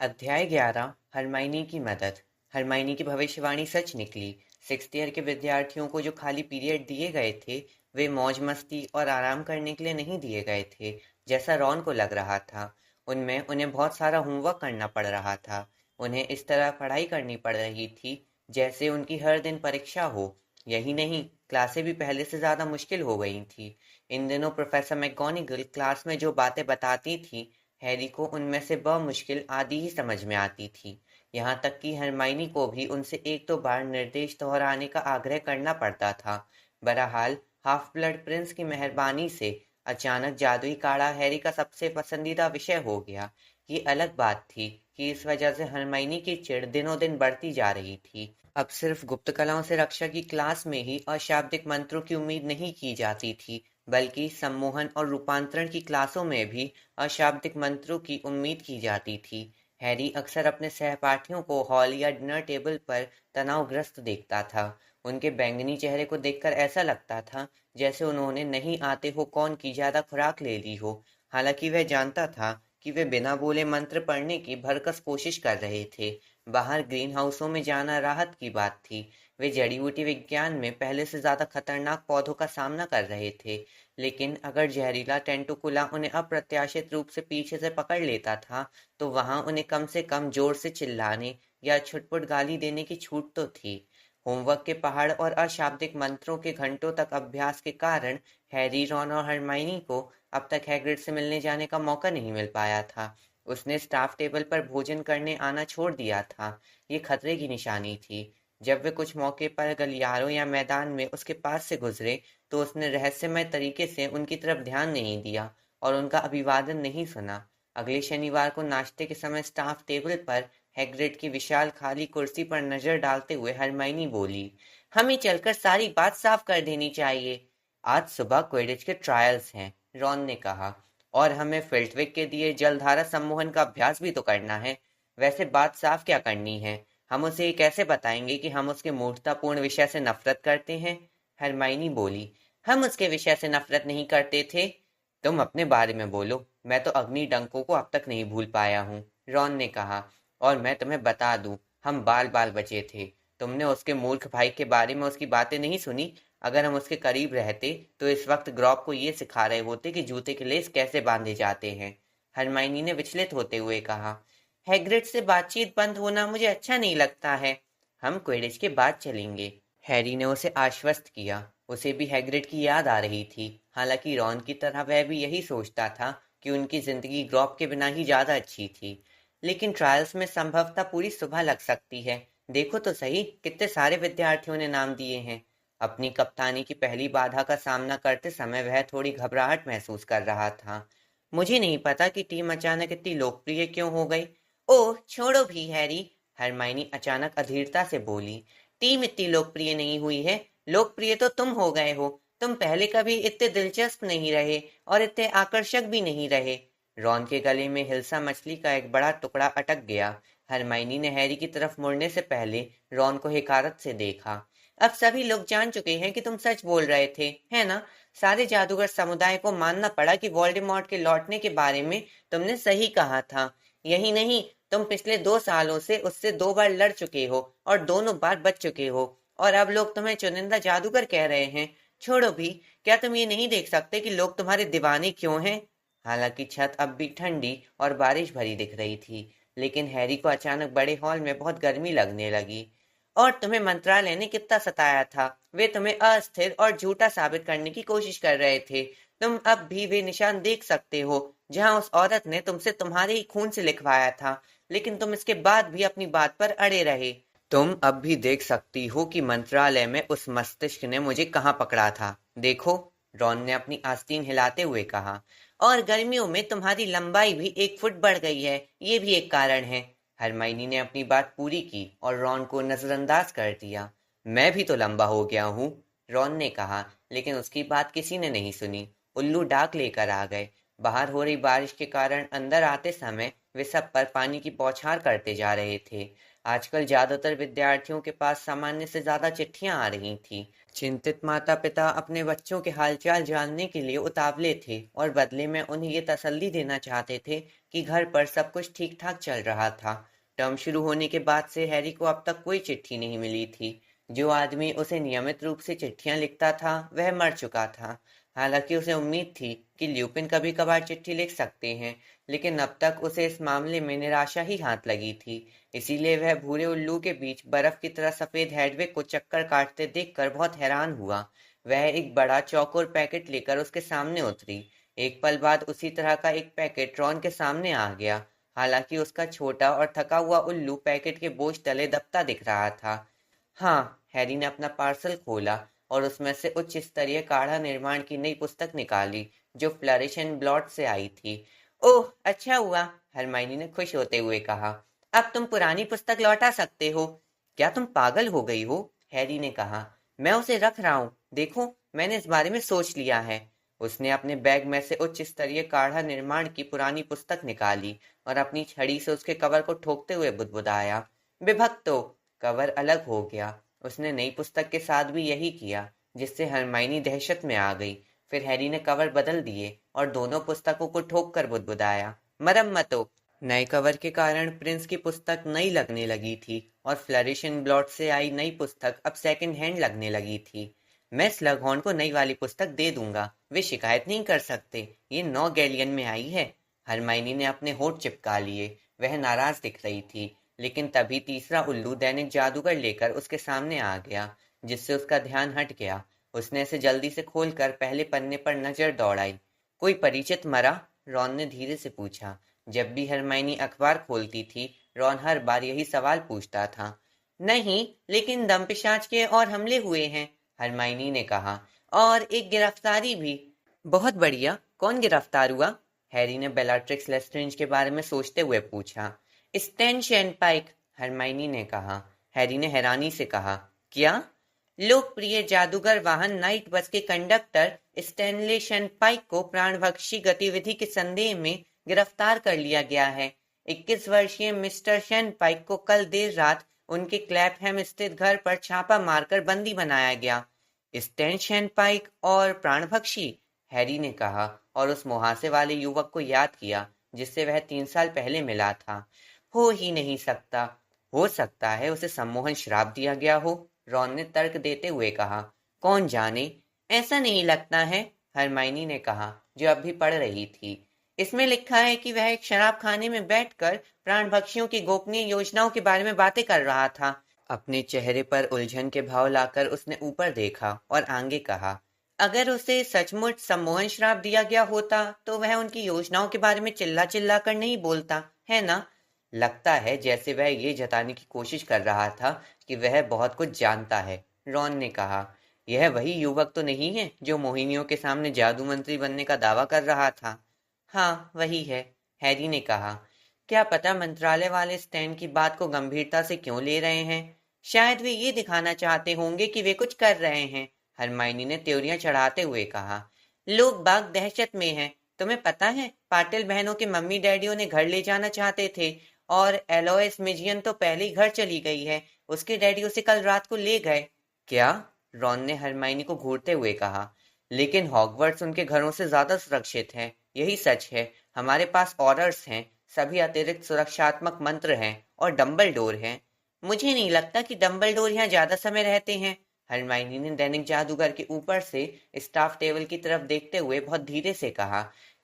अध्याय 11 हरमाइनी की मदद। हरमाइनी की भविष्यवाणी सच निकली। सिक्स्थ ईयर के विद्यार्थियों को जो खाली पीरियड दिए गए थे वे मौज मस्ती और आराम करने के लिए नहीं दिए गए थे, जैसा रॉन को लग रहा था। उनमें उन्हें बहुत सारा होमवर्क करना पड़ रहा था। उन्हें इस तरह पढ़ाई करनी पड़ रही थी जैसे उनकी हर दिन परीक्षा हो। यही नहीं, क्लासें भी पहले से ज़्यादा मुश्किल हो गई थी। इन दिनों प्रोफेसर मैकगोनागल क्लास में जो बातें बताती थी, हैरी को उनमें से बमुश्किल आधी ही समझ में आती थी। यहाँ तक कि हरमाइनी को भी उनसे एक दो बार निर्देश दोहराने का आग्रह करना पड़ता था। बहरहाल हाफ ब्लड प्रिंस की मेहरबानी से अचानक जादुई काढ़ा हैरी का सबसे पसंदीदा विषय हो गया। ये अलग बात थी कि इस वजह से हरमाइनी की चिढ़ दिनों दिन बढ़ती जा रही थी। अब सिर्फ गुप्त कलाओं से रक्षा की क्लास में ही अशाब्दिक मंत्रों की उम्मीद नहीं की जाती थी, बल्कि सम्मोहन और रूपांतरण की क्लासों में भी अशाब्दिक मंत्रों की उम्मीद की जाती थी। हैरी अक्सर अपने सहपाठियों को हॉल या डिनर टेबल पर तनावग्रस्त देखता था। उनके बैंगनी चेहरे को देखकर ऐसा लगता था जैसे उन्होंने नहीं आते हो कौन की ज्यादा खुराक ले ली हो। हालांकि वह जानता था कि वे बिना बोले मंत्र पढ़ने की भरकस कोशिश कर रहे थे। बाहर ग्रीन हाउसों में जाना राहत की बात थी। वे जड़ी बूटी विज्ञान में पहले से ज्यादा खतरनाक पौधों का सामना कर रहे थे, लेकिन अगर जहरीला टेंटुकुला उन्हें अप्रत्याशित रूप से पीछे से पकड़ लेता था, तो वहां उन्हें कम से कम जोर से चिल्लाने या छुटपुट गाली देने की छूट तो थी। होमवर्क के पहाड़ और अशाब्दिक मंत्रों के घंटों तक अभ्यास के कारण हैरी, रॉन और हरमाइनी को अब तक हैग्रिड से मिलने जाने का मौका नहीं मिल पाया था। उसने स्टाफ टेबल पर भोजन करने आना छोड़ दिया था। ये खतरे की निशानी थी। जब वे कुछ मौके पर गलियारों या मैदान में उसके पास से गुजरे, तो उसने रहस्यमय तरीके से उनकी तरफ ध्यान नहीं दिया और उनका अभिवादन नहीं सुना। अगले शनिवार को नाश्ते के समय स्टाफ टेबल पर हैग्रिड की विशाल खाली कुर्सी पर नजर डालते हुए हरमाइनी बोली, हमें चलकर सारी बात साफ कर देनी चाहिए। आज सुबह क्विडिच के ट्रायल्स हैं, रॉन ने कहा, और हमें फिल्टविक के दिए जलधारा सम्मोहन का अभ्यास भी तो करना है। वैसे बात साफ क्या करनी है? हम उसे ये कैसे बताएंगे कि हम उसके मूर्खतापूर्ण विषय से नफरत करते हैं? हरमाइनी बोली, हम उसके विषय से नफरत नहीं करते थे। तुम अपने बारे में बोलो, मैं तो अग्नि डंकों को अब तक नहीं भूल पाया हूँ, रॉन ने कहा। और मैं तुम्हें बता दूं, हम बाल बाल बचे थे। तुमने उसके मूर्ख भाई के बारे में उसकी बातें नहीं सुनी? अगर हम उसके करीब रहते तो इस वक्त ग्रॉब को ये सिखा रहे होते कि जूते के लेस कैसे बांधे जाते हैं। हरमाइनी ने विचलित होते हुए कहा, हैग्रिड से बातचीत बंद होना मुझे अच्छा नहीं लगता है। हम क्विडिच के बाद चलेंगे, हैरी ने उसे आश्वस्त किया। उसे भी हैग्रिड की याद आ रही थी। हालांकि रॉन की तरह वह भी यही सोचता था कि उनकी जिंदगी ग्रॉब के बिना ही ज्यादा अच्छी थी। लेकिन ट्रायल्स में संभवतः पूरी सुबह लग सकती है। देखो तो सही, कितने सारे विद्यार्थियों ने नाम दिए हैं। अपनी कप्तानी की पहली बाधा का सामना करते समय वह थोड़ी घबराहट महसूस कर रहा था। मुझे नहीं पता कि टीम अचानक इतनी लोकप्रिय क्यों हो गई। ओह छोड़ो भी हैरी, हरमाइनी अचानक अधीरता से बोली, टीम इतनी लोकप्रिय नहीं हुई है, लोकप्रिय तो तुम हो गए हो। तुम पहले कभी इतने दिलचस्प नहीं रहे और इतने आकर्षक भी नहीं रहे। रॉन के गले में हिल्सा मछली का एक बड़ा टुकड़ा अटक गया। हरमाइनी ने हैरी की तरफ मुड़ने से पहले रॉन को हिकारत से देखा। अब सभी लोग जान चुके हैं कि तुम सच बोल रहे थे, है ना? सारे जादूगर समुदाय को मानना पड़ा कि वोल्डेमॉर्ट के लौटने के बारे में तुमने सही कहा था। यही नहीं, तुम पिछले 2 सालों से उससे 2 बार लड़ चुके हो और दोनों बार बच चुके हो, और अब लोग तुम्हें चुनिंदा जादूगर कह रहे हैं। छोड़ो भी, क्या तुम ये नहीं देख सकते कि लोग तुम्हारे दीवाने क्यों हैं? हालांकि छत अब भी ठंडी और बारिश भरी दिख रही थी, लेकिन हैरी को अचानक बड़े हॉल में बहुत गर्मी लगने लगी। और तुम्हें मंत्रालय ने कितना सताया था। वे तुम्हें अस्थिर और झूठा साबित करने की कोशिश कर रहे थे। तुम अब भी वे निशान देख सकते हो जहां उस औरत ने तुमसे तुम्हारे ही खून से लिखवाया था, लेकिन तुम इसके बाद भी अपनी बात पर अड़े रहे। तुम अब भी देख सकती हो कि मंत्रालय में उस मस्तिष्क ने मुझे कहाँ पकड़ा था। देखो, रॉन ने अपनी आस्तीन हिलाते हुए कहा। और गर्मियों में तुम्हारी लंबाई भी 1 फुट बढ़ गई है, ये भी एक कारण है। हरमाइनी ने अपनी बात पूरी की और रॉन को नजरअंदाज कर दिया। मैं भी तो लंबा हो गया हूँ, रॉन ने कहा, लेकिन उसकी बात किसी ने नहीं सुनी। उल्लू डाक लेकर आ गए। बाहर हो रही बारिश के कारण अंदर आते समय वे सब पर पानी की बौछार करते जा रहे थे। आजकल ज्यादातर विद्यार्थियों के पास सामान्य से ज्यादा चिट्ठियां आ रही थीं। चिंतित माता-पिता अपने बच्चों के हालचाल जानने के लिए उतावले थे और बदले में उन्हें ये तसल्ली देना चाहते थे कि घर पर सब कुछ ठीक-ठाक चल रहा था। टर्म शुरू होने के बाद से हैरी को अब तक कोई चिट्ठी नहीं मिली थी। जो आदमी उसे नियमित रूप से चिट्ठियां लिखता था, वह मर चुका था। हालांकि उसे उम्मीद थी कि ल्यूपिन कभी-कभार चिट्ठी लिख सकते हैं, लेकिन अब तक उसे इस मामले में निराशा ही हाथ लगी थी। इसीलिए वह भूरे उल्लू के बीच बर्फ की तरह सफेद हेडविग को चक्कर काटते देखकर बहुत हैरान हुआ। वह एक बड़ा चौकोर पैकेट लेकर उसके सामने उतरी। एक पल बाद उसी तरह का एक पैकेट रॉन के सामने आ गया। हालांकि उसका छोटा और थका हुआ उल्लू पैकेट के बोझ तले दबता दिख रहा था। हाँ, हैरी ने अपना पार्सल खोला और उसमें से उच्च स्तरीय काढ़ा निर्माण की नई पुस्तक निकाली, जो फ्लरिश एंड ब्लॉट से आई थी। ओह, अच्छा हुआ, हरमाइनी ने खुश होते हुए कहा। अब तुम पुरानी पुस्तक लौटा सकते हो। क्या तुम पागल हो गई हो? हैरी ने कहा। मैं उसे रख रहा हूँ। देखो, मैंने इस बारे में सोच लिया है। उसने अपने बैग में से उच्च स्तरीय काढ़ा निर्माण की पुरानी पुस्तक निकाली और अपनी छड़ी से उसके कवर को ठोकते हुए बुदबुदाया। विभक्तो! कवर अलग हो गया। उसने नई पुस्तक के साथ भी यही किया, जिससे हरमाइनी दहशत में आ गई। फिर हैरी ने कवर बदल दिए और दोनों पुस्तकों को ठोक कर बुदबुदाया। मरम्मतो! नए कवर के कारण प्रिंस की पुस्तक नई लगने लगी थी और फ्लरिश एंड ब्लॉट से आई नई पुस्तक अब सेकंड हैंड लगने लगी थी। मैं स्लगहॉर्न को नई वाली पुस्तक दे दूंगा। वे शिकायत नहीं कर सकते। ये 9 गैलियन में आई है। हरमाइनी ने अपने होंठ चिपका लिए। वह नाराज दिख रही थी। लेकिन तभी तीसरा उल्लू दैनिक जादूगर लेकर उसके सामने आ गया, जिससे उसका ध्यान हट गया। उसने इसे जल्दी से खोलकर पहले पन्ने पर नजर दौड़ाई। कोई परिचित मरा? रॉन ने धीरे से पूछा। जब भी हरमाइनी अखबार खोलती थी, रॉन हर बार यही सवाल पूछता था। नहीं, लेकिन दमपिशाच के और हमले हुए हैं, हरमाइनी ने कहा। और एक गिरफ्तारी भी। बहुत बढ़िया। कौन गिरफ्तार हुआ? हैरी ने बेलाट्रिक्स लेस्ट्रेंज के बारे में सोचते हुए पूछा। स्टैन शेनपाइक, हरमाइनी ने कहा। हैरी ने हैरानी से कहा, क्या? लोकप्रिय जादूगर वाहन नाइट बस के कंडक्टर स्टैनले शेनपाइक को प्राणभक्षी गतिविधि के संदेह में गिरफ्तार कर लिया गया है। 21 वर्षीय मिस्टर शेनपाइक को कल देर रात उनके क्लैपहैम स्थित घर पर छापा मारकर बंदी बनाया गया। स्टैन शेनपाइक और प्राणभक्षी, हैरी ने कहा और उस मुहासे वाले युवक को याद किया जिससे वह 3 साल पहले मिला था। हो ही नहीं सकता। हो सकता है उसे सम्मोहन श्राप दिया गया हो, रॉन ने तर्क देते हुए कहा। कौन जाने। ऐसा नहीं लगता है, हरमाइनी ने कहा, जो अब भी पढ़ रही थी। इसमें लिखा है कि वह एक शराब खाने में बैठकर प्राणभक्षियों की गोपनीय योजनाओं के बारे में बातें कर रहा था। अपने चेहरे पर उलझन के भाव लाकर उसने ऊपर देखा और आगे कहा। अगर उसे सचमुच सम्मोहन श्राप दिया गया होता तो वह उनकी योजनाओं के बारे में चिल्ला चिल्ला कर नहीं बोलता, है ना? लगता है जैसे वह ये जताने की कोशिश कर रहा था कि वह बहुत कुछ जानता है, रॉन ने कहा। यह वही युवक तो नहीं है जो मोहिनियों के सामने जादू मंत्री बनने का दावा कर रहा था? हाँ, वही है, हैरी ने कहा। क्या पता मंत्रालय वाले स्टैन की बात को गंभीरता से क्यों ले रहे हैं? शायद वे ये दिखाना चाहते होंगे कि वे कुछ कर रहे हैं, हरमाइनी ने त्योरियां चढ़ाते हुए कहा। लोग बाग दहशत में हैं। तुम्हें पता है, पाटिल बहनों के मम्मी डैडियों ने घर ले जाना चाहते थे और एलोइस मिजियन तो पहले ही घर चली गई है। उसके डैडी उसे कल रात को ले गए। क्या? रॉन ने हरमाइनी को घूरते हुए कहा। लेकिन हॉगवर्ट्स उनके घरों से ज्यादा सुरक्षित है। यही सच है। हमारे पास ऑर्डर्स हैं, सभी अतिरिक्त सुरक्षात्मक मंत्र हैं और डंबलडोर हैं। मुझे नहीं लगता कि डंबलडोर यहाँ ज्यादा समय रहते हैं, हरमाइनी ने दैनिक जादूगर के ऊपर से स्टाफ टेबल की तरफ देखते हुए बहुत धीरे से कहा।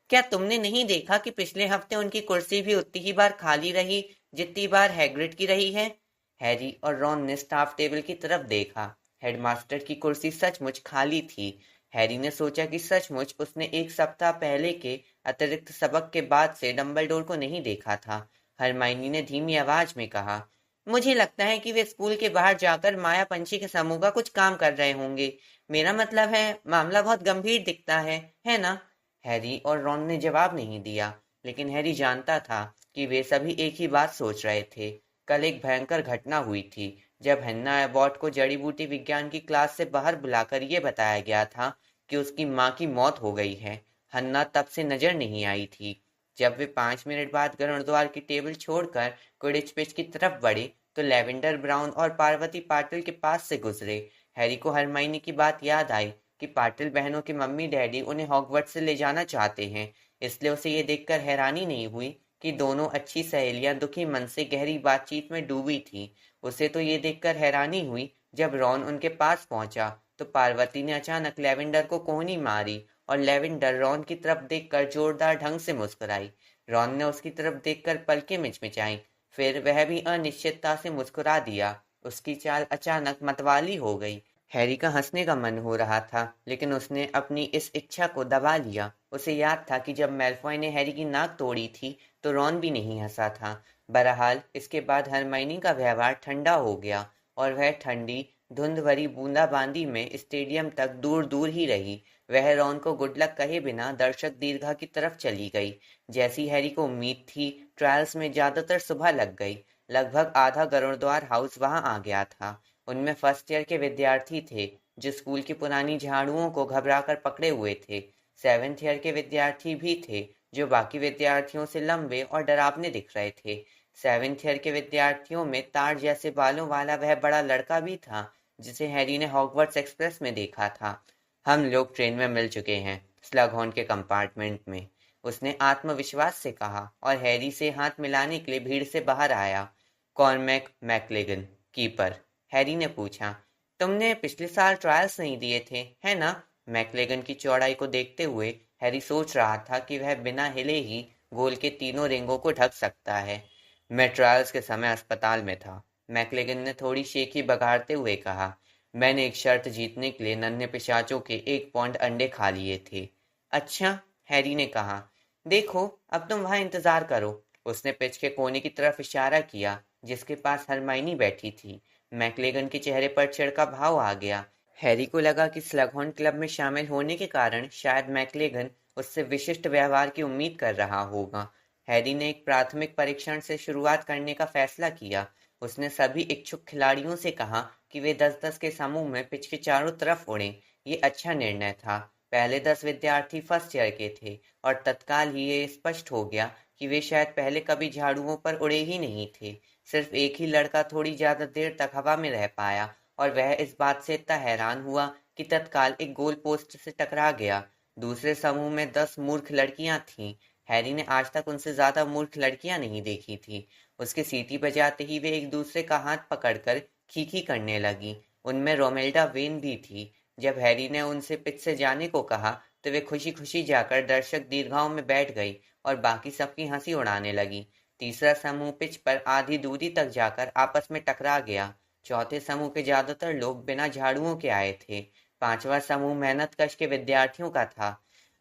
क्या तुमने नहीं देखा कि पिछले हफ्ते उनकी कुर्सी भी उतनी ही बार खाली रही जितनी बार हैग्रिड की रही है? हैरी और रॉन ने स्टाफ टेबल की तरफ देखा। हेडमास्टर की कुर्सी सचमुच खाली थी। हैरी ने सोचा कि सचमुच उसने एक सप्ताह पहले के अतिरिक्त सबक के बाद से डंबलडोर को नहीं देखा था। हरमाइनी ने धीमी आवाज में कहा, मुझे लगता है कि वे स्कूल के बाहर जाकर माया पंछी के समूह का कुछ काम कर रहे होंगे। मेरा मतलब है, मामला बहुत गंभीर दिखता है ना? हैरी और रॉन ने जवाब नहीं दिया, लेकिन हैरी जानता था कि वे सभी एक ही बात सोच रहे थे। कल एक भयंकर घटना हुई थी जब हन्ना एबॉट को जड़ी बूटी विज्ञान की क्लास से बाहर बुलाकर यह बताया गया था कि उसकी माँ की मौत हो गई है। हन्ना तब से नजर नहीं आई थी। जब वे 5 मिनट बाद गरुड़द्वार की टेबल छोड़कर क्विडिच पिच की तरफ बढ़े तो लेवेंडर ब्राउन और पार्वती पाटिल के पास से गुजरे। हैरी को हरमाइनी की बात याद आई कि पाटिल बहनों के मम्मी डैडी उन्हें हॉगवर्ट्स से ले जाना चाहते हैं, इसलिए उसे ये देखकर हैरानी नहीं हुई कि दोनों अच्छी सहेलियां दुखी मन से गहरी बातचीत में डूबी थीं। उसे तो ये देखकर हैरानी हुई जब रॉन उनके पास पहुंचा तो पार्वती ने अचानक लेवेंडर को कोहनी मारी और लेवेंडर रॉन की तरफ देखकर जोरदार ढंग से मुस्कुराई। रॉन ने उसकी तरफ देखकर पलकें मिचमिचाईं, फिर वह भी अनिश्चितता से मुस्कुरा दिया। उसकी चाल अचानक मतवाली हो गई। हैरी का हंसने का मन हो रहा था, लेकिन उसने अपनी इस इच्छा को दबा लिया। उसे याद था कि जब मैल्फॉय ने हैरी की नाक तोड़ी थी तो रॉन भी नहीं हंसा था। बहरहाल इसके बाद हरमाइनी का व्यवहार ठंडा हो गया और वह ठंडी धुंध भरी बूंदाबांदी में स्टेडियम तक दूर दूर ही रही। वह रॉन को गुड लक कहे बिना दर्शक दीर्घा की तरफ चली गई। जैसी हैरी को उम्मीद थी, ट्रायल्स में ज्यादातर सुबह लग गई। लगभग आधा गरुड़द्वार हाउस वहां आ गया था। उनमें फर्स्ट ईयर के विद्यार्थी थे जो स्कूल की पुरानी झाड़ुओं को घबराकर पकड़े हुए थे। सेवेंथ ईयर के विद्यार्थी भी थे जो बाकी विद्यार्थियों से लंबे और डरावने दिख रहे थे। सेवेंथ ईयर के विद्यार्थियों में तार जैसे बालों वाला वह बड़ा लड़का भी था जिसे हैरी ने हॉगवर्ट्स एक्सप्रेस में देखा था। हम लोग ट्रेन में मिल चुके हैं, स्लगहॉर्न के कंपार्टमेंट में, उसने आत्मविश्वास से कहा और हैरी से हाथ मिलाने के लिए भीड़ से बाहर आया। कॉर्मैक मैकलेगन, कीपर, हैरी ने पूछा। तुमने पिछले साल ट्रायल्स नहीं दिए थे, है ना? मैकलेगन की चौड़ाई को देखते हुए हैरी सोच रहा था कि वह बिना हिले ही गोल के तीनों रिंगों को ढक सकता है। मैं ट्रायल्स के समय अस्पताल में था, मैकलेगन ने थोड़ी शेखी बघाड़ते हुए कहा। मैंने एक शर्त जीतने के लिए नन्हे पिशाचों के 1 पौंड अंडे खा लिए थे। अच्छा, हैरी ने कहा। देखो, अब तुम वहां इंतजार करो। उसने पिच के कोने की तरफ इशारा किया जिसके पास हरमाइनी बैठी थी। मैकलेगन के चेहरे पर चिढ़ का भाव आ गया। हैरी को लगा कि स्लगहॉर्न क्लब में शामिल होने के कारण शायद मैकलेगन उससे विशिष्ट व्यवहार की उम्मीद कर रहा होगा। हैरी ने एक प्राथमिक परीक्षण से शुरुआत करने का फैसला किया। उसने सभी इच्छुक खिलाड़ियों से कहा कि वे 10-10 के समूह में पिच के चारों तरफ उड़ें। ये अच्छा निर्णय था। पहले 10 विद्यार्थी फर्स्ट ईयर के थे और तत्काल ही ये स्पष्ट हो गया कि वे शायद पहले कभी झाड़ुओं पर उड़े ही नहीं थे। सिर्फ एक ही लड़का थोड़ी ज्यादा देर तक हवा में रह पाया और वह इस बात से इतना हैरान हुआ कि तत्काल एक गोल पोस्ट से टकरा गया। दूसरे समूह में 10 मूर्ख लड़कियां थीं। हैरी ने आज तक उनसे ज्यादा मूर्ख लड़कियां नहीं देखी थी। उसके सीटी बजाते ही वे एक दूसरे का हाथ पकड़कर खीखी करने लगी। उनमें रोमेल्डा वेन भी थी। जब हैरी ने उनसे पिच से जाने को कहा तो वे खुशी खुशी जाकर दर्शक दीर्घाओं में बैठ गई और बाकी सबकी हंसी उड़ाने लगी। तीसरा समूह पिच पर आधी दूरी तक जाकर आपस में टकरा गया। चौथे समूह के ज्यादातर लोग बिना झाड़ुओं के आए थे। पांचवा समूह मेहनतकश के विद्यार्थियों का था।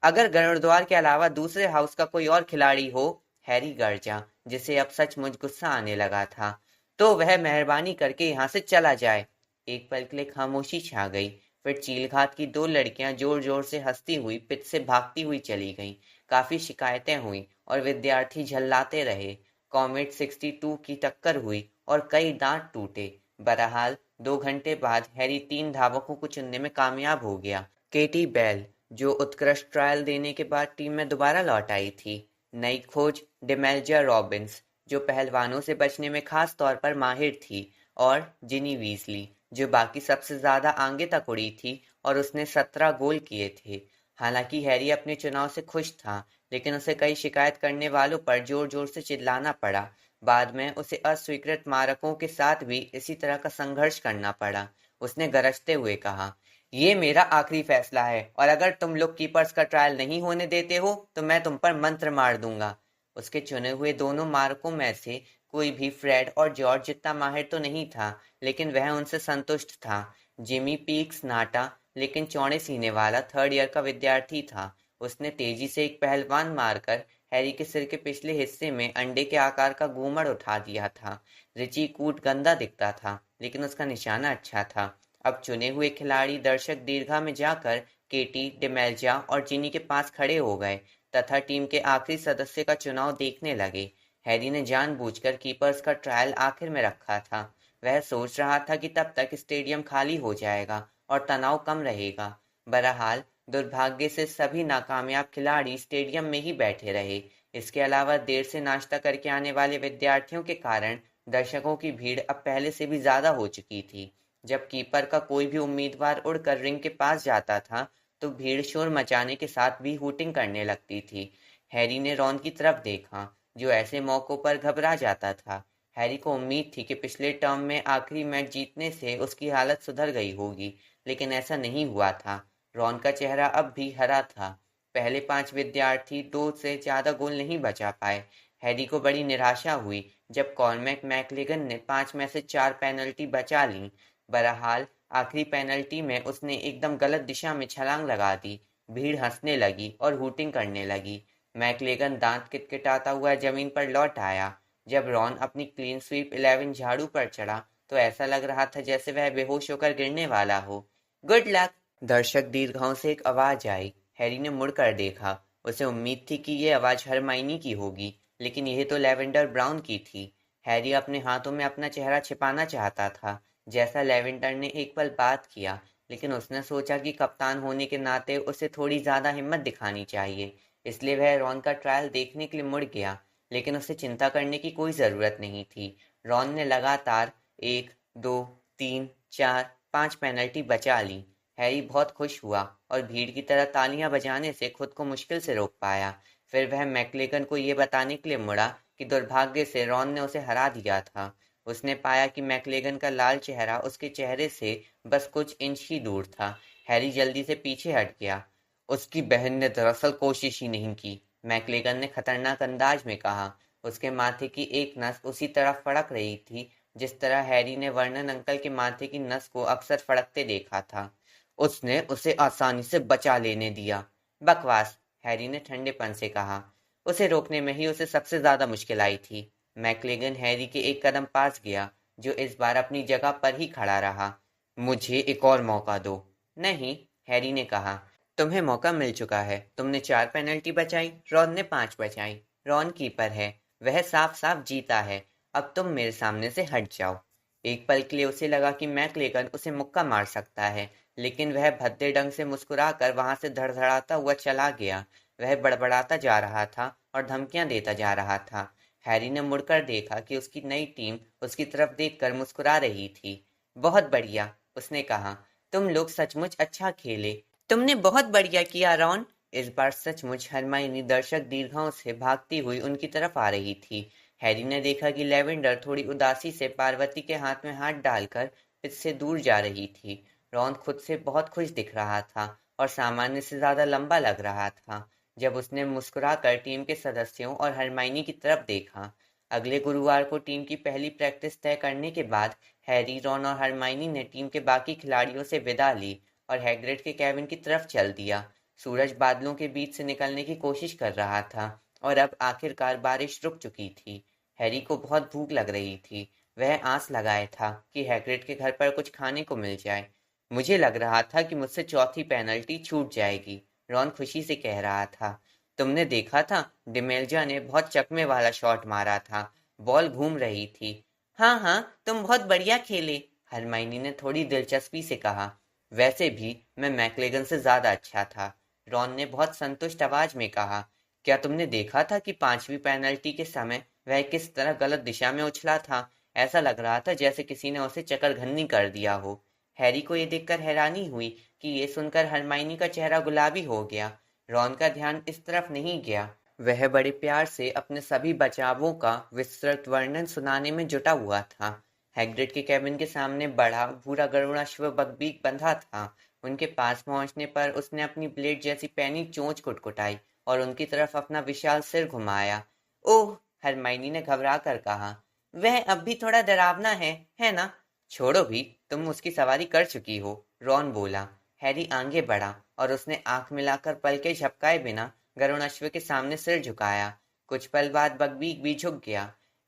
अगर गरुड़द्वार के अलावा दूसरे हाउस का कोई और खिलाड़ी हो, हैरी गरजा, जिसे अब सचमुच गुस्सा आने लगा था, तो वह मेहरबानी करके यहाँ से चला जाए। एक पल के लिए खामोशी छा गई। फिर चीलघात की 2 लड़कियां जोर जोर से हंसती हुई पिच से भागती हुई चली गईं। काफी शिकायतें हुई और विद्यार्थी झल्लाते रहे। कॉमेट 62 की टक्कर हुई और कई दांत टूटे। बहरहाल 2 घंटे बाद हैरी 3 धावकों को चुनने में कामयाब हो गया। केटी बेल, जो उत्कृष्ट ट्रायल देने के बाद टीम में दोबारा लौट आई थी। नई खोज डेमेल्जा रॉबिन्स, जो पहलवानों से बचने में खास तौर पर माहिर थी, और जिनी वीजली, जो बाकी सबसे ज्यादा आगे तक उड़ी थी और उसने 17 गोल किए थे। हालांकि हैरी अपने चुनाव से खुश था, लेकिन उसे कई शिकायत करने वालों पर जोर जोर से चिल्लाना पड़ा। बाद में उसे अस्वीकृत मारकों के साथ भी इसी तरह का संघर्ष करना पड़ा। उसने गरजते हुए कहा, ये मेरा आखिरी फैसला है और अगर तुम लोग कीपर्स का ट्रायल नहीं होने देते हो तो मैं तुम पर मंत्र मार दूंगा। उसके चुने हुए दोनों मारकों में से कोई भी फ्रेड और जॉर्ज जितना माहिर तो नहीं था, लेकिन वह उनसे संतुष्ट था। जिमी पीक्स नाटा लेकिन चौड़े सीने वाला 3rd ईयर का विद्यार्थी था। उसने तेजी से एक पहलवान मारकर हैरी के सिर के पिछले हिस्से में अंडे के आकार का घूमड़ उठा दिया था। रिची कूट गंदा दिखता था, लेकिन उसका निशाना अच्छा था। अब चुने हुए खिलाड़ी दर्शक दीर्घा में जाकर केटी, डिमेल्जा और जिनी के पास खड़े हो गए तथा टीम के आखिरी सदस्य का चुनाव देखने लगे। हैरी ने जानबूझकर कीपर्स का ट्रायल आखिर में रखा था। वह सोच रहा था कि तब तक स्टेडियम खाली हो जाएगा और तनाव कम रहेगा। बहरहाल दुर्भाग्य से सभी नाकामयाब खिलाड़ी स्टेडियम में ही बैठे रहे। इसके अलावा देर से नाश्ता करके आने वाले विद्यार्थियों के कारण दर्शकों की भीड़ अब पहले से भी ज्यादा हो चुकी थी। जब कीपर का कोई भी उम्मीदवार उड़कर रिंग के पास जाता था, तो भीड़ शोर मचाने के साथ भी हूटिंग करने लगती थी। हैरी ने रॉन की तरफ देखा, जो ऐसे मौकों पर घबरा जाता था। हैरी को उम्मीद थी कि पिछले टर्म में आखिरी मैच जीतने से उसकी हालत सुधर गई होगी, लेकिन ऐसा नहीं हुआ था। रॉन का चेहरा अब भी हरा था। पहले 5 विद्यार्थी 2 से ज्यादा गोल नहीं बचा पाए। हैरी को बड़ी निराशा हुई जब कॉर्मैक मैकलेगन ने 5 में से 4 पेनल्टी बचा लीं। बहरहाल आखिरी पेनल्टी में उसने एकदम गलत दिशा में छलांग लगा दी। भीड़ हंसने लगी और हूटिंग करने लगी। मैकलेगन दांत किटकिटाता हुआ जमीन पर लौट आया। जब रॉन अपनी क्लीन स्वीप 11 झाड़ू पर चढ़ा, तो ऐसा लग रहा था जैसे वह बेहोश होकर गिरने वाला हो। Good luck! दर्शक दीर्घाओं से एक आवाज आई। हैरी ने मुड़कर देखा। उसे उम्मीद थी कि ये आवाज हरमाइनी की होगी, लेकिन यह तो लैवेंडर ब्राउन की थी। हैरी अपने हाथों में अपना चेहरा छिपाना चाहता था, जैसा लैवेंडर ने एक पल बात किया, लेकिन उसने सोचा कि कप्तान होने के नाते उसे थोड़ी ज्यादा हिम्मत दिखानी चाहिए। इसलिए वह रॉन का ट्रायल देखने के लिए मुड़ गया, लेकिन उसे चिंता करने की कोई जरूरत नहीं थी। रॉन ने लगातार 1, 2, 3, 4, 5 पेनल्टी बचा ली। हैरी बहुत खुश हुआ और भीड़ की तरह तालियां बजाने से खुद को मुश्किल से रोक पाया। फिर वह मैकलेगन को ये बताने के लिए मुड़ा कि दुर्भाग्य से रॉन ने उसे हरा दिया था। उसने पाया कि मैकलेगन का लाल चेहरा उसके चेहरे से बस कुछ इंच ही दूर था। हैरी जल्दी से पीछे हट गया। उसकी बहन ने दरअसल कोशिश ही नहीं की, मैकलेगन ने खतरनाक अंदाज में कहा। उसके माथे की एक नस उसी तरह फड़क रही थी जिस तरह हैरी ने वर्नन अंकल के माथे की नस को अक्सर फड़कते देखा था। उसने उसे आसानी से बचा लेने दिया। बकवास! हैरी ने ठंडेपन से कहा। उसे रोकने में ही उसे सबसे ज्यादा मुश्किल आई थी। मैकलेगन हैरी के एक कदम पास गया, जो इस बार अपनी जगह पर ही खड़ा रहा। मुझे एक और मौका दो। नहीं, हैरी ने कहा। तुम्हें मौका मिल चुका है। तुमने 4 पेनल्टी बचाई, रॉन ने 5 बचाई। रॉन कीपर है, वह साफ साफ जीता है। अब तुम मेरे सामने से हट जाओ। एक पल के लिए उसे लगा कि मैकलेगन उसे मुक्का मार सकता है, लेकिन वह भद्दे ढंग से मुस्कुराकर वहां से धड़धड़ाता हुआ चला गया। वह बड़बड़ाता जा रहा था और धमकियां देता जा रहा था। हैरी ने मुड़कर देखा कि उसकी नई टीम उसकी तरफ देखकर मुस्कुरा रही थी। बहुत बढ़िया, उसने कहा। तुम लोग सचमुच अच्छा खेले। तुमने बहुत बढ़िया किया, रॉन। इस बार सचमुच हरमाइनी दर्शक दीर्घाओं से भागती हुई उनकी तरफ आ रही थी। हैरी ने देखा कि लैवेंडर थोड़ी उदासी से पार्वती के हाथ में हाथ डालकर इससे दूर जा रही थी। रॉन खुद से बहुत खुश दिख रहा था और सामान्य से ज्यादा लंबा लग रहा था। जब उसने मुस्कुराकर टीम के सदस्यों और हरमाइनी की तरफ देखा। अगले गुरुवार को टीम की पहली प्रैक्टिस तय करने के बाद हैरी, रॉन और हरमाइनी ने टीम के बाकी खिलाड़ियों से विदा ली और हैग्रिड के कैबिन की तरफ चल दिया। सूरज बादलों के बीच से निकलने की कोशिश कर रहा था और अब आखिरकार बारिश रुक चुकी थी। हैरी को बहुत भूख लग रही थी। वह आस लगाए था कि हैग्रिड के घर पर कुछ खाने को मिल जाए। मुझे लग रहा था कि मुझसे चौथी पेनल्टी छूट जाएगी, रॉन खुशी से कह रहा था। तुमने देखा था, डिमेल्जा ने बहुत चकमे वाला शॉट मारा था। बॉल घूम रही थी। हाँ हाँ, तुम बहुत बढ़िया खेले, हरमाइनी ने थोड़ी दिलचस्पी से कहा। वैसे भी मैं मैकलेगन से ज्यादा अच्छा था, रॉन ने बहुत संतुष्ट आवाज में कहा। क्या तुमने देखा था कि 5वीं पेनल्टी के समय वह किस तरह गलत दिशा में उछला था? ऐसा लग रहा था जैसे किसी ने उसे चकरघन्नी कर दिया हो। हैरी को ये देखकर हैरानी हुई कि ये सुनकर हरमाइनी का चेहरा गुलाबी हो गया। रॉन का ध्यान इस तरफ नहीं गया। वह बड़े प्यार से अपने सभी बचावों का विस्तृत वर्णन सुनाने में जुटा हुआ था। हैग्रिड के कैबिन के सामने बड़ा भूरा गरुड़ाश्व बकबीक बंधा था। उनके पास पहुंचने पर उसने अपनी ब्लेड जैसी पैनी चोंच कुटकुटाई और उनकी तरफ अपना विशाल सिर घुमाया। ओह, हरमाइनी ने घबरा कर कहा। वह अब भी थोड़ा डरावना है ना? छोड़ो भी, तुम उसकी सवारी कर चुकी हो, रॉन बोला। हैरी आगे बढ़ा और उसने आंख मिलाकर पलके झपकाए बिना गरुड़ाश्व के सामने सिर झुकाया। कुछ पल बाद बकबीक भी झुक गया।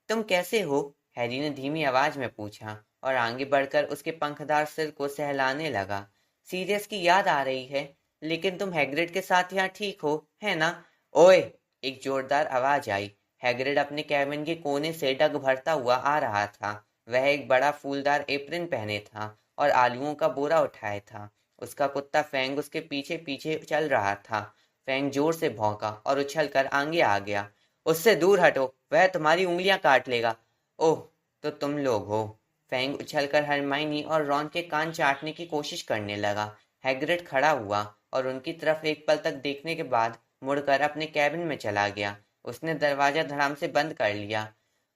तुम कैसे हो? हैरी ने धीमी आवाज में पूछा और आगे बढ़कर उसके पंखदार सिर को सहलाने लगा। सीरियस की याद आ रही है, लेकिन तुम हैग्रिड के साथ यहाँ ठीक हो, है ना? ओए! एक जोरदार आवाज आई। हैग्रिड अपने कैबिन के कोने से डग भरता हुआ आ रहा था। वह एक बड़ा फूलदार एप्रन पहने था और आलूओं का बोरा उठाए था। उसका कुत्ता फैंग उसके पीछे पीछे चल रहा था। फैंग जोर से भौंका और उछलकर आगे आ गया। उससे दूर हटो, वह तुम्हारी उंगलियां काट लेगा। ओह, तो तुम लोग हो। फैंग उछलकर हरमाइनी और रॉन के कान चाटने की कोशिश करने लगा। हैग्रिड खड़ा हुआ और उनकी तरफ एक पल तक देखने के बाद मुड़कर अपने कैबिन में चला गया। उसने दरवाजा धड़ाम से बंद कर लिया।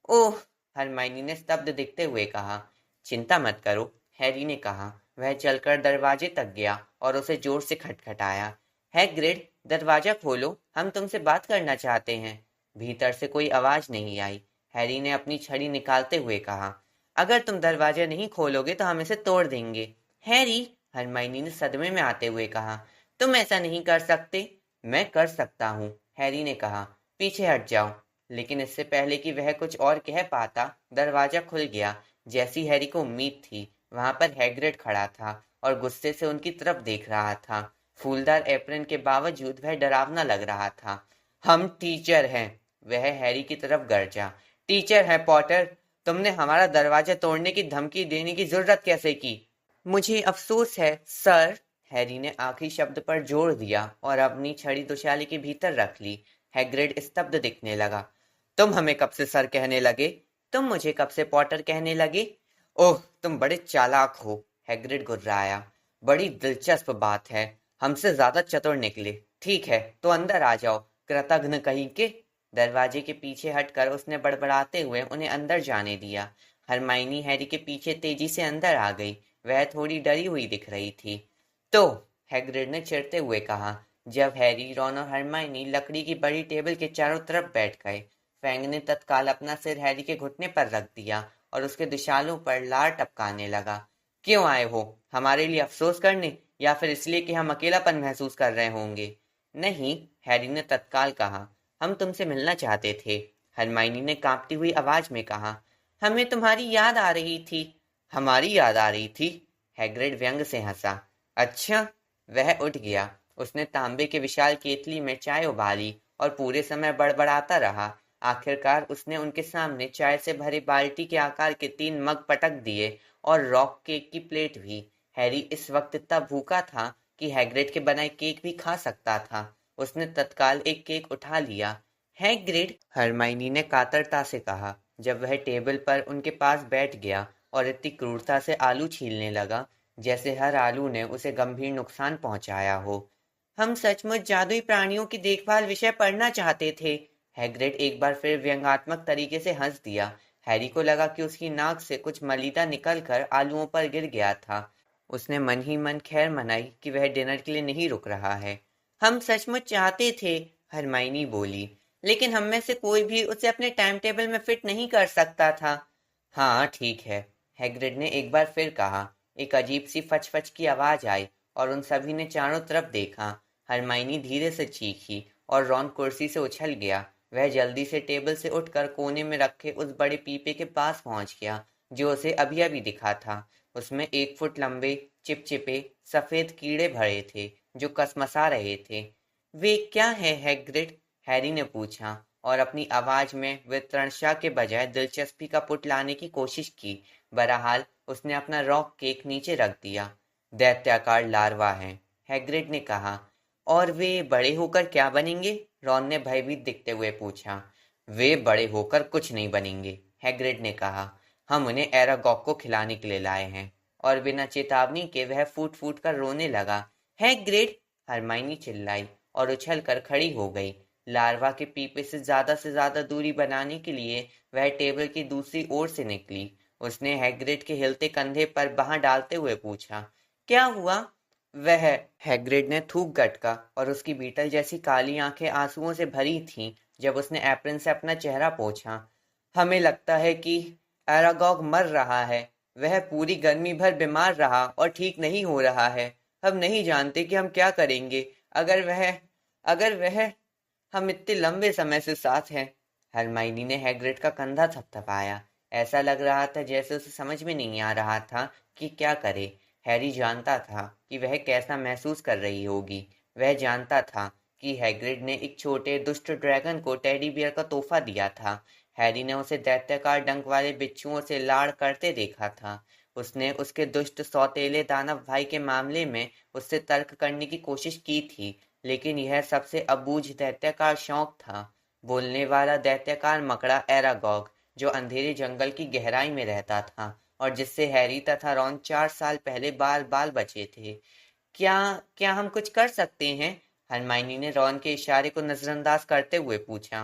ओह, हरमाइनी ने स्तब्ध दिखते हुए कहा। चिंता मत करो, हैरी ने कहा। वह चलकर दरवाजे तक गया और उसे जोर से खटखटाया। हैग्रिड, दरवाजा खोलो, हम तुमसे बात करना चाहते हैं। भीतर से कोई आवाज नहीं आई। हैरी ने अपनी छड़ी निकालते हुए कहा, अगर तुम दरवाजा नहीं खोलोगे तो हम इसे तोड़ देंगे। हैरी, हरमाइनी ने सदमे में आते हुए कहा, तुम ऐसा नहीं कर सकते। मैं कर सकता हूँ, हैरी ने कहा। पीछे हट जाओ। लेकिन इससे पहले कि वह कुछ और कह पाता, दरवाजा खुल गया। जैसी हैरी को उम्मीद थी, वहां पर हैग्रिड खड़ा था और गुस्से से उनकी तरफ देख रहा था। फूलदार एप्रन के बावजूद वह डरावना लग रहा था। हम टीचर हैं, वह हैरी की तरफ गरजा। टीचर है पॉटर, तुमने हमारा दरवाजा तोड़ने की धमकी देने की जरूरत कैसे की? मुझे अफसोस है सर। हैरी ने आखिरी शब्द पर जोर दिया और अपनी छड़ी दुशाले के भीतर रख ली। हैग्रिड स्तब्ध दिखने लगा। तुम हमें कब से सर कहने लगे? तुम मुझे कब से पॉटर कहने लगे? ओह, तुम बड़े चालाक हो, हैग्रिड गुर्राया। बड़ी दिलचस्प बात है, हमसे ज्यादा चतुर निकले। ठीक है, तो अंदर आ जाओ, कृतघ्न कहीं के। दरवाजे के पीछे हटकर उसने बड़बड़ाते हुए उन्हें अंदर जाने दिया। हरमाइनी हैरी के पीछे तेजी से अंदर आ गई। वह थोड़ी डरी हुई दिख रही थी। तो, हैग्रिड ने चिढ़ते हुए कहा, जब हैरी, रॉन और हरमाइनी लकड़ी की बड़ी टेबल के चारों तरफ बैठ गए। फैंग ने तत्काल अपना सिर हैरी के घुटने पर रख दिया और उसके दुशालों पर लार टपकाने लगा। क्यों आए हो? हमारे लिए अफसोस करने, या फिर इसलिए कि हम अकेलापन महसूस कर रहे होंगे? नहीं, हैरी ने तत्काल कहा। हम तुमसे मिलना चाहते थे, हरमाइनी ने कांपती हुई आवाज में कहा। हमें तुम्हारी याद आ रही थी। हमारी याद आ रही थी? हैग्रिड व्यंग से हंसा। अच्छा। वह उठ गया। उसने तांबे के विशाल केतली में चाय उबाली और पूरे समय बड़बड़ाता रहा। आखिरकार उसने उनके सामने चाय से भरे बाल्टी के आकार के 3 मग पटक दिए और रॉक केक की प्लेट भी। हैरी इस वक्त इतना भूखा था कि हैग्रिड के बनाए केक भी खा सकता था। उसने तत्काल एक केक उठा लिया। हैग्रिड, हरमाइनी ने कातरता से कहा, जब वह टेबल पर उनके पास बैठ गया और इतनी क्रूरता से आलू छीलने लगा जैसे हर आलू ने उसे गंभीर नुकसान पहुंचाया हो। हम सचमुच जादुई प्राणियों की देखभाल विषय पढ़ना चाहते थे। हैग्रिड एक बार फिर व्यंग्यात्मक तरीके से हंस दिया। हैरी को लगा कि उसकी नाक से कुछ मलीदा निकलकर आलूओं पर गिर गया था। उसने मन ही मन खैर मनाई कि वह डिनर के लिए नहीं रुक रहा है। हम सचमुच चाहते थे, हरमाइनी बोली, लेकिन हम में से कोई भी उसे अपने टाइम टेबल में फिट नहीं कर सकता था। हाँ ठीक है, हैग्रिड ने एक बार फिर कहा। एक अजीब सी फच-फच की आवाज आई और उन सभी ने चारों तरफ देखा। हरमाइनी धीरे से चीखी और रॉन कुर्सी से उछल गया। वह जल्दी से टेबल से उठकर कोने में रखे उस बड़े पीपे के पास पहुंच गया जो उसे अभी अभी दिखा था। उसमें 1 फुट लंबे चिपचिपे सफेद कीड़े भरे थे जो कसमसा रहे थे। वे क्या है हैग्रिड? हैरी ने पूछा और अपनी आवाज में वितरणशा के बजाय दिलचस्पी का पुट लाने की कोशिश की। बहरहाल उसने अपना रॉक केक नीचे रख दिया। दैत्याकार लार्वा हैं, हैग्रिड ने कहा। और वे बड़े होकर क्या बनेंगे? रॉन ने भयभीत दिखते हुए पूछा। वे बड़े होकर कुछ नहीं बनेंगे, हैग्रिड ने कहा। हम उन्हें एरागॉग को खिलाने के लिए लाए हैं। और बिना चेतावनी के वह फूट फूट कर रोने लगा। हैग्रिड, हरमाइनी चिल्लाई और उछल कर खड़ी हो गई। लार्वा के पीपे से ज्यादा दूरी बनाने के लिए वह टेबल की दूसरी ओर से निकली। उसने हैग्रिड के हिलते कंधे पर बांह डालते हुए पूछा, क्या हुआ? वह, हैग्रिड ने थूक गटका और उसकी बीटल जैसी काली आंखें आंसुओं से भरी थीं जब उसने एप्रन से अपना चेहरा पोंछा। हमें लगता है कि एरागॉग मर रहा है। वह पूरी गर्मी भर बीमार रहा और ठीक नहीं हो रहा है। हम नहीं जानते कि हम क्या करेंगे अगर वह हम इतने लंबे समय से साथ हैं। हरमाइनी ने हैग्रिड का कंधा थपथपाया। ऐसा लग रहा था जैसे उसे समझ में नहीं आ रहा था कि क्या करे। हैरी जानता था कि वह कैसा महसूस कर रही होगी। वह जानता था कि हैग्रिड ने एक छोटे दुष्ट ड्रैगन को टेडी बियर का तोहफा दिया था। हैरी ने उसे दैत्याकार डंक वाले बिच्छुओं से लाड़ करते देखा था। उसने उसके दुष्ट सौतेले दानव भाई के मामले में उससे तर्क करने की कोशिश की थी, लेकिन यह सबसे अबूझ दैत्याकार शौक था। बोलने वाला दैत्याकार मकड़ा एरागॉग, जो अंधेरे जंगल की गहराई में रहता था और जिससे हैरी तथा रॉन 4 साल पहले बाल बाल बचे थे। क्या क्या हम कुछ कर सकते हैं? हरमाइनी ने रॉन के इशारे को नजरअंदाज करते हुए पूछा।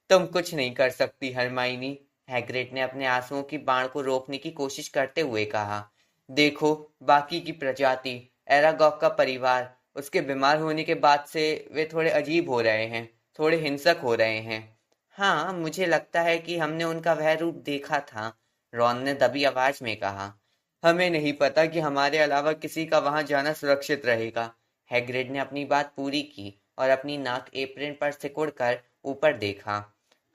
तुम कुछ नहीं कर सकती हरमाइनी, हैग्रिड ने अपने आंसुओं की बाढ़ को रोकने की कोशिश करते हुए कहा। देखो, बाकी की प्रजाति, एरागॉग का परिवार, उसके बीमार होने के बाद से वे थोड़े अजीब हो रहे हैं, थोड़े हिंसक हो रहे हैं। हाँ, मुझे लगता है कि हमने उनका वह रूप देखा था, रॉन ने दबी आवाज में कहा। हमें नहीं पता कि हमारे अलावा किसी का वहां जाना सुरक्षित रहेगा। हैग्रिड ने अपनी बात पूरी की और अपनी नाक एप्रन पर सिकुड़कर ऊपर देखा।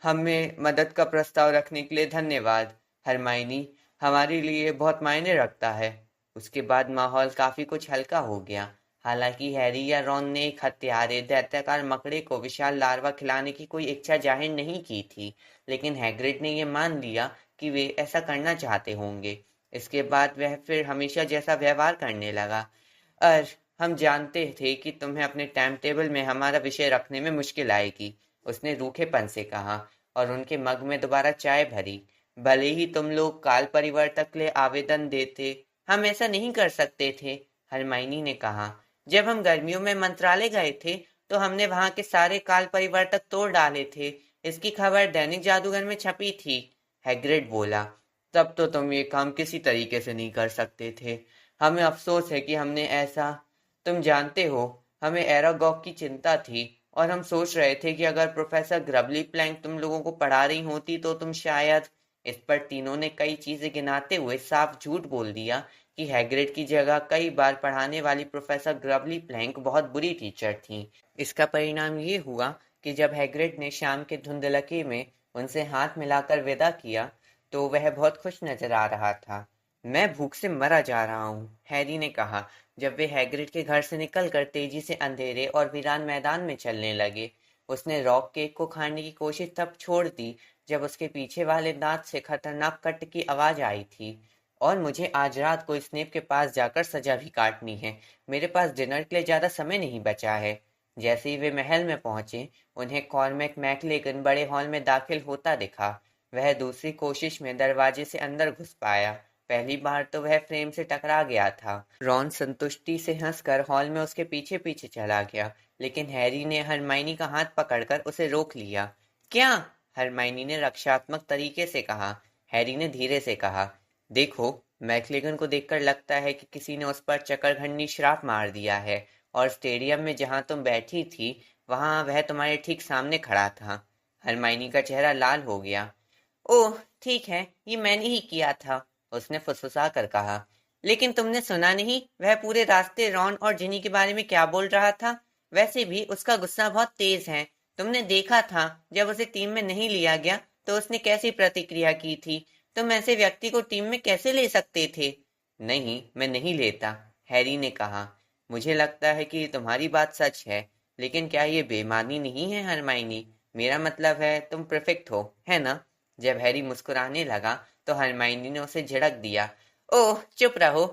हमें मदद का प्रस्ताव रखने के लिए धन्यवाद, हरमाइनी, हमारे लिए बहुत मायने रखता है। उसके बाद माहौल काफी कुछ हल्का हो गया। हालांकि हैरी या रॉन ने एक हत्यारे दैत्याकार मकड़े को विशाल लार्वा खिलाने की कोई इच्छा जाहिर नहीं की थी, लेकिन हैग्रिड ने यह मान लिया कि वे ऐसा करना चाहते होंगे। इसके बाद वह फिर हमेशा जैसा व्यवहार करने लगा। अर हम जानते थे कि तुम्हें अपने टाइम टेबल में हमारा विषय रखने में मुश्किल आएगी, उसने रूखेपन से कहा और उनके मग में दोबारा चाय भरी। भले ही तुम लोग काल परिवर्तक के लिए आवेदन देते, हम ऐसा नहीं कर सकते थे, हरमाइनी ने कहा। जब हम गर्मियों में मंत्रालय गए थे तो हमने वहां के सारे काल परिवर्तक तोड़ डाले थे। इसकी खबर दैनिक जादूगर में छपी थी, हैग्रिड बोला। तब तो तुम ये काम किसी तरीके से नहीं कर सकते थे। हमें अफसोस है कि हमने ऐसा, तुम जानते हो, हमें एरागॉग की चिंता थी और हम सोच रहे थे कि अगर प्रोफेसर ग्रबली प्लैंक तुम लोगों को पढ़ा रही होती तो तुम शायद। इस पर तीनों ने कई चीजें गिनाते हुए साफ झूठ बोल दिया कि हैग्रिड की जगह कई बार पढ़ाने वाली प्रोफेसर ग्रबली प्लैंक बहुत बुरी टीचर थी। इसका परिणाम ये हुआ कि जब हैग्रिड ने शाम के धुंधलके में उनसे हाथ मिलाकर विदा किया तो वह बहुत खुश नजर आ रहा था। मैं भूख से मरा जा रहा हूँ, हैरी ने कहा जब वे हैग्रिड के घर से निकलकर तेजी से अंधेरे और वीरान मैदान में चलने लगे। उसने रॉक केक को खाने की कोशिश तब छोड़ दी जब उसके पीछे वाले दांत से खतरनाक कट की आवाज आई थी। और मुझे आज रात को स्नेप के पास जाकर सजा भी काटनी है। मेरे पास डिनर के लिए ज्यादा समय नहीं बचा है। जैसे ही वे महल में पहुंचे, उन्हें कॉर्मेक मैकलेगन बड़े हॉल में दाखिल होता दिखा। वह दूसरी कोशिश में दरवाजे से अंदर घुस पाया। पहली बार तो वह फ्रेम से टकरा गया था। रॉन संतुष्टि से हंसकर हॉल में उसके पीछे पीछे चला गया, लेकिन हैरी ने हरमाइनी का हाथ पकड़कर उसे रोक लिया। क्या? हरमाइनी ने रक्षात्मक तरीके से कहा। हैरी ने धीरे से कहा, देखो, मैकलेगन को देखकर लगता है कि किसी ने उस पर चकरघंटी श्राप मार दिया है और स्टेडियम में जहां तुम बैठी थी वहां वह तुम्हारे ठीक सामने खड़ा था। हरमाइनी का चेहरा लाल हो गया। ओह, ठीक है, ये मैंने ही किया था, उसने फुसफुसा कर कहा। लेकिन तुमने सुना नहीं वह पूरे रास्ते रॉन और जिनी के बारे में क्या बोल रहा था? वैसे भी उसका गुस्सा बहुत तेज है। तुमने देखा था जब उसे टीम में नहीं लिया गया तो उसने कैसी प्रतिक्रिया की थी। तुम ऐसे व्यक्ति को टीम में कैसे ले सकते थे? नहीं, मैं नहीं लेता, हैरी ने कहा। मुझे लगता है कि तुम्हारी बात सच है, लेकिन क्या ये बेईमानी नहीं है हरमाइनी? मेरा मतलब है तुम परफेक्ट हो, है ना? जब हैरी मुस्कुराने लगा तो हरमाइनी ने उसे झिड़क दिया। ओह, चुप रहो।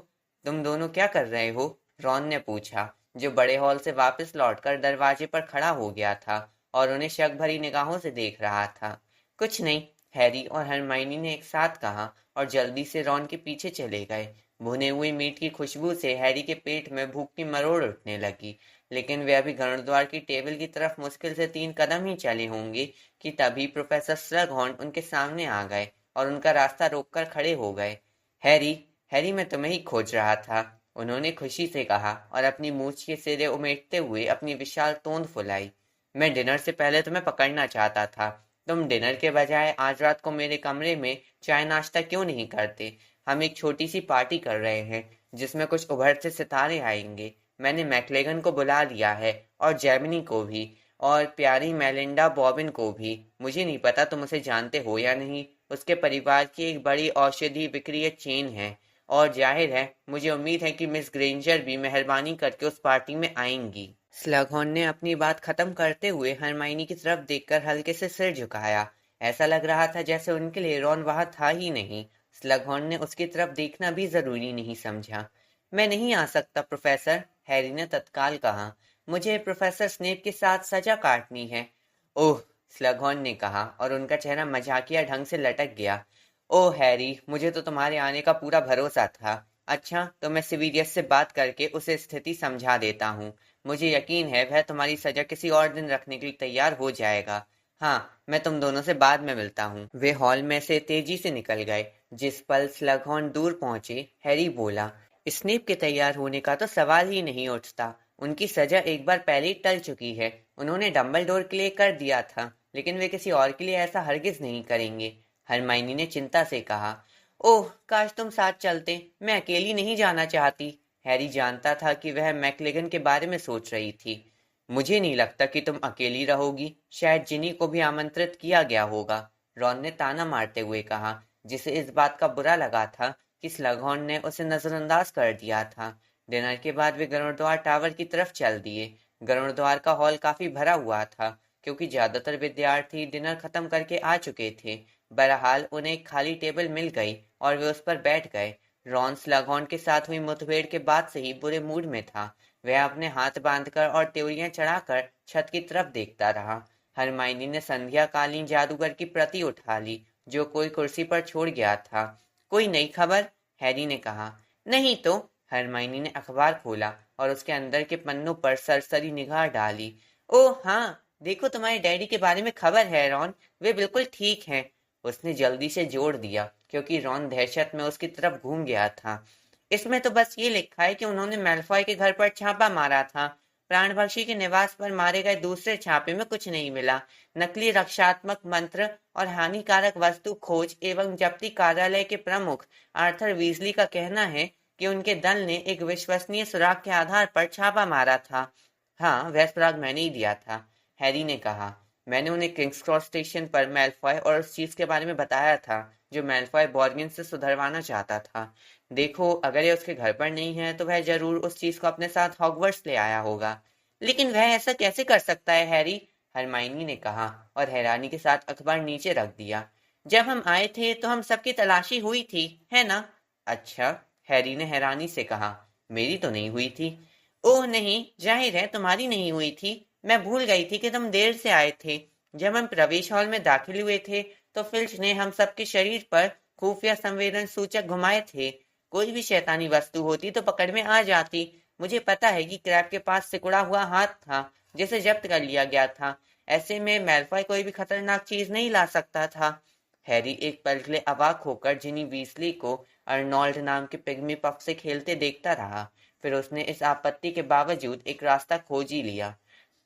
तुम दोनों क्या कर रहे हो? रॉन ने पूछा, जो बड़े हॉल से वापस लौटकर दरवाजे पर खड़ा हो गया था और उन्हें शक भरी निगाहों से देख रहा था। कुछ नहीं, हैरी और हरमाइनी ने एक साथ कहा और जल्दी से रॉन के पीछे चले गए। भुने हुए मीट की खुशबू से हैरी के पेट में भूख की मरोड़ उठने लगी, लेकिन वे अभी घरद्वार की टेबल की तरफ मुश्किल से 3 कदम ही चले होंगे कि तभी प्रोफेसर स्लगहॉर्न उनके सामने आ गए और उनका रास्ता रोककर खड़े हो गए। हैरी, हैरी, मैं तुम्हें ही खोज रहा था, उन्होंने खुशी से कहा और अपनी मूछ के सिरे उमेटते हुए अपनी विशाल तोंद फुलाई। मैं डिनर से पहले तुम्हें पकड़ना चाहता था। तुम डिनर के बजाय आज रात को मेरे कमरे में चाय नाश्ता क्यों नहीं करते? हम एक छोटी सी पार्टी कर रहे हैं जिसमें कुछ उभरते सितारे आएंगे। मैंने मैकलेगन को बुला लिया है और जेमिनी को भी और प्यारी मेलिंडा बॉबिन को भी। मुझे नहीं पता तुम उसे जानते हो या नहीं। उसके परिवार की एक बड़ी औषधि विक्रीय चेन है और जाहिर है मुझे उम्मीद है कि मिस ग्रेंजर भी मेहरबानी करके उस पार्टी में आएंगी। स्लगहॉर्न ने अपनी बात खत्म करते हुए हरमाइनी की तरफ देखकर हल्के से सिर झुकाया। ऐसा लग रहा था जैसे उनके लिए रॉन वहां था ही नहीं। स्लगहॉर्न ने उसकी तरफ देखना भी जरूरी नहीं समझा। मैं नहीं आ सकता प्रोफेसर, हैरी ने तत्काल कहा। मुझे प्रोफेसर स्नेप के साथ सजा काटनी है। ओह, स्लगहॉर्न ने कहा और उनका चेहरा मजाकिया ढंग से लटक गया। ओह हैरी, मुझे तो तुम्हारे आने का पूरा भरोसा था। अच्छा, तो मैं सिविलियस से बात करके उसे स्थिति समझा देता हूँ। मुझे यकीन है वह तुम्हारी सजा किसी और दिन रखने के लिए तैयार हो जाएगा। हाँ, मैं तुम दोनों से बाद में मिलता हूँ। वे हॉल में से तेजी से निकल गए। जिस पल स्लगहॉर्न दूर पहुंचे, हैरी बोला, स्नेप के तैयार होने का तो सवाल ही नहीं उठता। उनकी सजा एक बार पहले ही टल चुकी है। उन्होंने डंबलडोर के लिए कर दिया था, लेकिन वे किसी और के लिए ऐसा हरगिज नहीं करेंगे। हरमाइनी ने चिंता से कहा। ओह, काश तुम साथ चलते। मैं अकेली नहीं जाना चाहती। हैरी जानता था कि वह मैकलेगन के बारे में सोच रही थी। मुझे नहीं लगता कि तुम अकेली रहोगी। शायद जिनी को भी आमंत्रित किया गया होगा, रॉन ने ताना मारते हुए कहा, जिसे इस बात का बुरा लगा था कि स्लगहॉर्न ने उसे नजरअंदाज कर दिया था। डिनर के बाद वे गरुड़द्वार टावर की तरफ चल दिए। गरुड़द्वार का हॉल काफी भरा हुआ था, क्योंकि ज्यादातर विद्यार्थी डिनर खत्म करके आ चुके थे। बहरहाल उन्हें एक खाली टेबल मिल गई और वे उस पर बैठ गए। रॉन स्लगहॉर्न के साथ हुई मुठभेड़ के बाद से ही बुरे मूड में था। वह अपने हाथ बांधकर और त्योरियां चढ़ाकर छत की तरफ देखता रहा। हरमाइनी ने संध्याकालीन जादूगर की प्रति उठा ली, जो कोई कुर्सी पर छोड़ गया था। कोई नई खबर? हैरी ने कहा। नहीं तो। हरमाइनी ने अखबार खोला और उसके अंदर के पन्नों पर सरसरी निगाह डाली। ओह हाँ, देखो तुम्हारे डैडी के बारे में खबर है रॉन। वे बिल्कुल ठीक हैं। उसने जल्दी से जोड़ दिया, क्योंकि रॉन दहशत में उसकी तरफ घूम गया था। इसमें तो बस ये लिखा है कि उन्होंने मैल्फॉय के घर पर छापा मारा था। प्राणभक्षी के निवास पर मारे गए दूसरे छापे में कुछ नहीं मिला। नकली रक्षात्मक मंत्र और हानिकारक वस्तु खोज एवं जब्ती कार्यालय के प्रमुख आर्थर वीजली का कहना है कि उनके दल ने एक विश्वसनीय सुराग के आधार पर छापा मारा था। हाँ, वह सुराग मैंने ही दिया था, हैरी ने कहा। मैंने उन्हें किंग्स क्रॉस स्टेशन पर मैल्फॉय और उस चीज के बारे में बताया था जो मैल्फॉय बॉर्गियन से सुधरवाना चाहता था। देखो, अगर ये उसके घर पर नहीं है तो वह जरूर उस चीज को अपने साथ हॉगवर्ट्स ले आया होगा। लेकिन वह ऐसा कैसे कर सकता है हैरी? हरमाइनी ने कहा और हैरानी के साथ अखबार नीचे रख दिया। जब हम आए थे तो हम सबकी तलाशी हुई थी, है ना? अच्छा, हैरी ने हैरानी से कहा। मेरी तो नहीं हुई थी। ओह नहीं, जाहिर है तुम्हारी नहीं हुई थी। मैं भूल गई थी कि तुम देर से आए थे। जब हम प्रवेश हॉल में दाखिल हुए थे तो फिल्च ने हम सबके शरीर पर खुफिया संवेदन सूचक घुमाए थे। कोई भी शैतानी वस्तु होती तो पकड़ में आ जाती। मुझे पता है कि क्रैब के पास सिकुड़ा हुआ हाथ था जिसे जब्त कर लिया गया था। ऐसे में मैल्फॉय कोई भी खतरनाक चीज नहीं ला सकता था। हैरी एक पल के लिए अवाक होकर जिनी वीसली को अर्नोल्ड नाम के पिग्मी पफ से खेलते देखता रहा। फिर उसने इस आपत्ति के बावजूद एक रास्ता खोज ही लिया।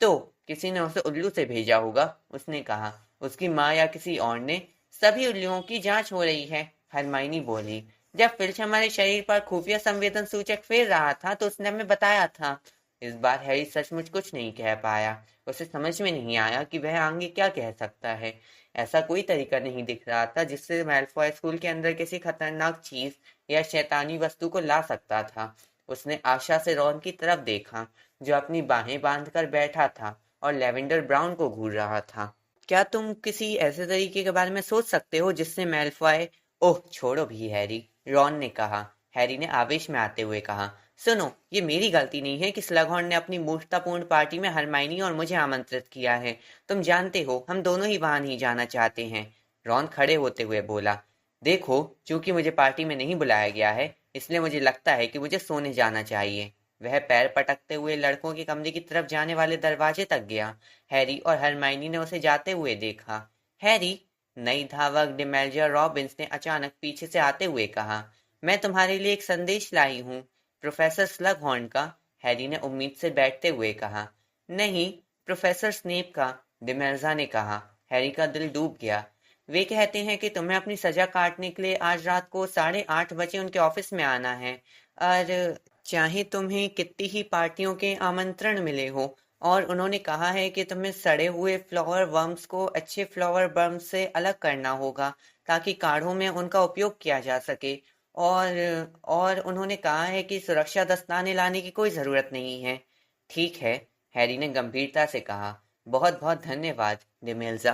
तो किसी ने उसे उल्लू से भेजा होगा, उसने कहा। उसकी माँ या किसी और ने? सभी उल्लुओं की जांच हो रही है, हरमाइनी बोली। जब फिल्च हमारे शरीर पर खुफिया संवेदन सूचक फेर रहा था तो उसने हमें बताया था। इस बार हैरी सचमुच कुछ नहीं कह पाया। उसे समझ में नहीं आया कि वह आगे क्या कह सकता है। ऐसा कोई तरीका नहीं दिख रहा था जिससे मैल्फॉय स्कूल के अंदर किसी खतरनाक चीज या शैतानी वस्तु को ला सकता था। उसने आशा से रॉन की तरफ देखा, जो अपनी बाहें बांधकर बैठा था और लेवेंडर ब्राउन को घूर रहा था। क्या तुम किसी ऐसे तरीके के बारे में सोच सकते हो जिससे मैल्फॉय? ओह छोड़ो भी हैरी, रॉन ने कहा। हैरी ने आवेश में आते हुए कहा, सुनो, ये मेरी गलती नहीं है कि स्लगहॉर्न ने अपनी मूर्खतापूर्ण पार्टी में हरमाइनी और मुझे आमंत्रित किया है। तुम जानते हो, हम दोनों ही वहां नहीं जाना चाहते हैं। रॉन खड़े होते हुए बोला, देखो, चूंकि मुझे पार्टी में नहीं बुलाया गया है, इसलिए मुझे लगता है कि मुझे सोने जाना चाहिए। वह पैर पटकते हुए लड़कों के कमरे की तरफ जाने वाले दरवाजे तक गया। हैरी और हरमाइनी ने उसे जाते हुए देखा। हैरी, नई धावक डिमेल्जिया रॉबिन्स ने अचानक पीछे से आते हुए कहा, मैं तुम्हारे लिए एक संदेश लाई हूँ। प्रोफेसर स्लगहॉर्न का, हैरी ने उम्मीद से बैठते हुए कहा। नहीं, प्रोफेसर स्नेप का, डिमेल्जा ने कहा। हैरी का दिल डूब गया। वे कहते हैं कि तुम्हें अपनी सजा काटने के लिए आज रात को 8:30 बजे उनके ऑफिस में आना है। और चाहे तुम्हें कितनी ही पार्टियों के आमंत्रण मिले हो, और उन्होंने कहा है कि तुम्हें सड़े हुए फ्लावर वर्म्स को अच्छे फ्लावर वर्म्स से अलग करना होगा ताकि काढ़ों में उनका उपयोग किया जा सके। और उन्होंने कहा है कि सुरक्षा दस्ताने लाने की कोई जरूरत नहीं है। ठीक है, हैरी ने गंभीरता से कहा। बहुत बहुत धन्यवाद, डिमेल्जा।